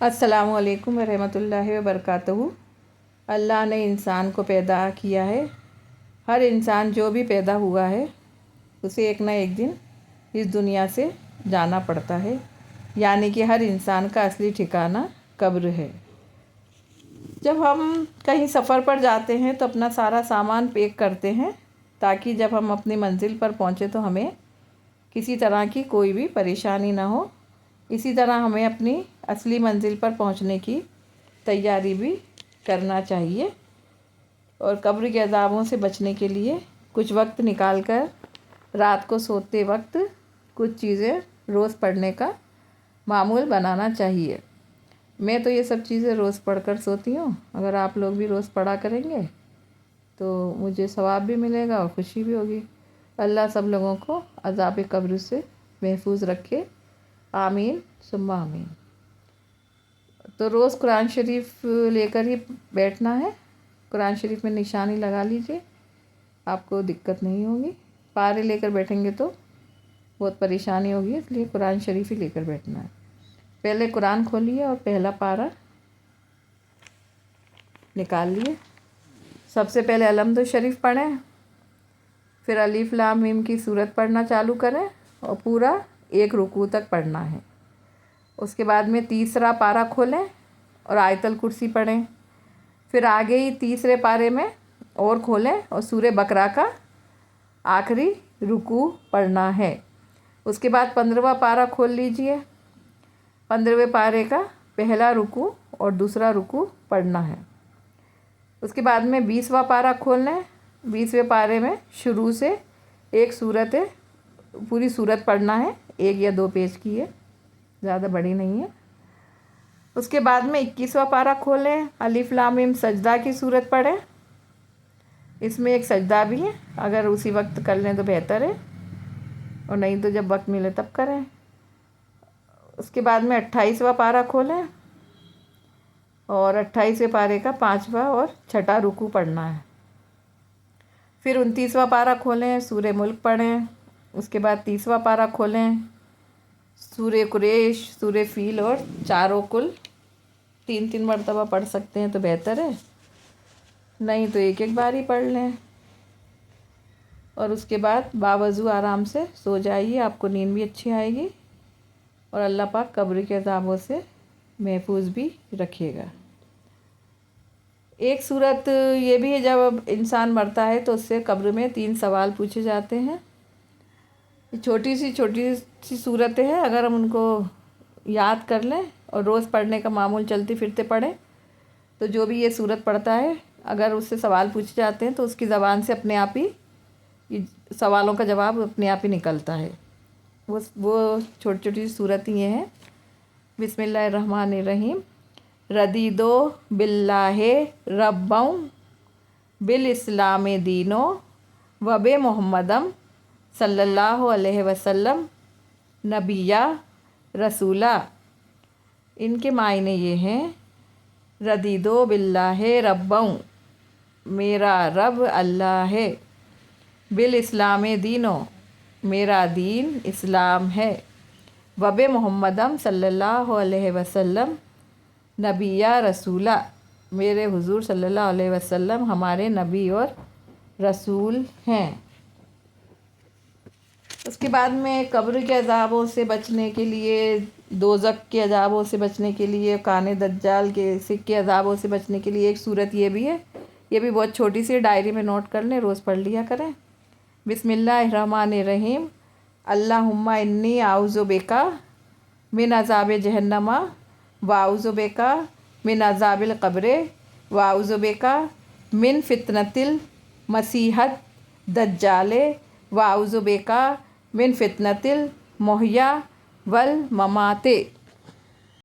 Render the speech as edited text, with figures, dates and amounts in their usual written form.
السلام علیکم ورحمۃ اللہ وبرکاتہ۔ اللہ نے انسان کو پیدا کیا ہے۔ ہر انسان جو بھی پیدا ہوا ہے اسے ایک نہ ایک دن اس دنیا سے جانا پڑتا ہے، یعنی کہ ہر انسان کا اصلی ٹھکانہ قبر ہے۔ جب ہم کہیں سفر پر جاتے ہیں تو اپنا سارا سامان پیک کرتے ہیں تاکہ جب ہم اپنی منزل پر پہنچیں تو ہمیں کسی طرح کی کوئی بھی پریشانی نہ ہو۔ اسی طرح ہمیں اپنی اصلی منزل پر پہنچنے کی تیاری بھی کرنا چاہیے، اور قبر کے عذابوں سے بچنے کے لیے کچھ وقت نکال کر رات کو سوتے وقت کچھ چیزیں روز پڑھنے کا معمول بنانا چاہیے۔ میں تو یہ سب چیزیں روز پڑھ کر سوتی ہوں۔ اگر آپ لوگ بھی روز پڑھا کریں گے تو مجھے ثواب بھی ملے گا اور خوشی بھی ہوگی۔ اللہ سب لوگوں کو عذاب قبر سے محفوظ رکھے، آمین ثم آمین۔ تو روز قرآن شریف لے کر ہی بیٹھنا ہے۔ قرآن شریف میں نشانی لگا لیجئے، آپ کو دقت نہیں ہوگی۔ پارے لے کر بیٹھیں گے تو بہت پریشانی ہوگی، اس لیے قرآن شریف ہی لے کر بیٹھنا ہے۔ پہلے قرآن کھولیے اور پہلا پارہ نکال لیے۔ سب سے پہلے الحمد شریف پڑھیں، پھر الف لام میم کی سورت پڑھنا چالو کریں اور پورا ایک رکوع تک پڑھنا ہے۔ اس کے بعد میں تیسرا پارہ کھولیں اور آیت الکرسی پڑھیں۔ پھر آگے ہی تیسرے پارے میں اور کھولیں اور سورہ بقرہ کا آخری رکوع پڑھنا ہے۔ اس کے بعد 15واں پارہ کھول لیجئے۔ 15ویں پارے کا پہلا رکوع اور دوسرا رکوع پڑھنا ہے۔ اس کے بعد میں 20واں پارہ کھول لیں۔ 20ویں پارے میں شروع سے ایک سورت پوری سورت پڑھنا ہے، 1 یا 2 پیج کی ہے، زیادہ بڑی نہیں ہے۔ اس کے بعد میں 21واں پارہ کھولیں، الف لام میم سجدہ کی سورت پڑھیں۔ اس میں ایک سجدہ بھی ہے، اگر اسی وقت کر لیں تو بہتر ہے، اور نہیں تو جب وقت ملے تب کریں۔ اس کے بعد میں 28واں پارہ کھولیں اور 28ویں پارے کا 5واں اور 6واں رکوع پڑھنا ہے۔ پھر 29واں پارہ کھولیں، سورہ ملک پڑھیں۔ اس کے بعد 30واں پارہ کھولیں، سورہ قریش، سورہ فیل اور چاروں کل 3 مرتبہ پڑھ سکتے ہیں تو بہتر ہے، نہیں تو ایک بار ہی پڑھ لیں۔ اور اس کے بعد باوضو آرام سے سو جائیے، آپ کو نیند بھی اچھی آئے گی اور اللہ پاک قبر کے عذابوں سے محفوظ بھی رکھے گا۔ ایک صورت یہ بھی ہے، جب انسان مرتا ہے تو اس سے قبر میں 3 سوال پوچھے جاتے ہیں۔ چھوٹی سی صورتیں ہیں، اگر ہم ان کو یاد کر لیں اور روز پڑھنے کا معمول چلتے پھرتے پڑھیں تو جو بھی یہ صورت پڑھتا ہے اگر اس سے سوال پوچھے جاتے ہیں تو اس کی زبان سے اپنے آپ ہی سوالوں کا جواب اپنے آپ ہی نکلتا ہے۔ وہ چھوٹی صورت یہ ہیں: بسم اللہ الرحمن الرحیم، ردیدو باللہ ربً بالاسلام دینو وب محمدم صلی اللہ علیہ وسلم نبیہ رسولہ۔ ان کے معنی یہ ہیں: ردیدو باللہ ربً، میرا رب اللہ ہے، بالاسلام دینو، میرا دین اسلام ہے، وب محمدم صلی اللہ علیہ وسلم نبیہ رسولہ، میرے حضور صلی اللہ علیہ وسلم ہمارے نبی اور رسول ہیں۔ اس کے بعد میں قبر کے عذابوں سے بچنے کے لیے، دوزخ کے عذابوں سے بچنے کے لیے، کان دجال کے عذابوں سے بچنے کے لیے ایک صورت یہ بھی ہے، یہ بھی بہت چھوٹی سی، ڈائری میں نوٹ کر لیں، روز پڑھ لیا کریں۔ بسم اللہ الرحمن الرحیم، اللہم انی اعوذ بک من عذاب جہنم واعوذ بک من عذاب القبر واعوذ بک من فتنۃ المسیح الدجال واعوذ بک من فتنۃ المحیا والممات۔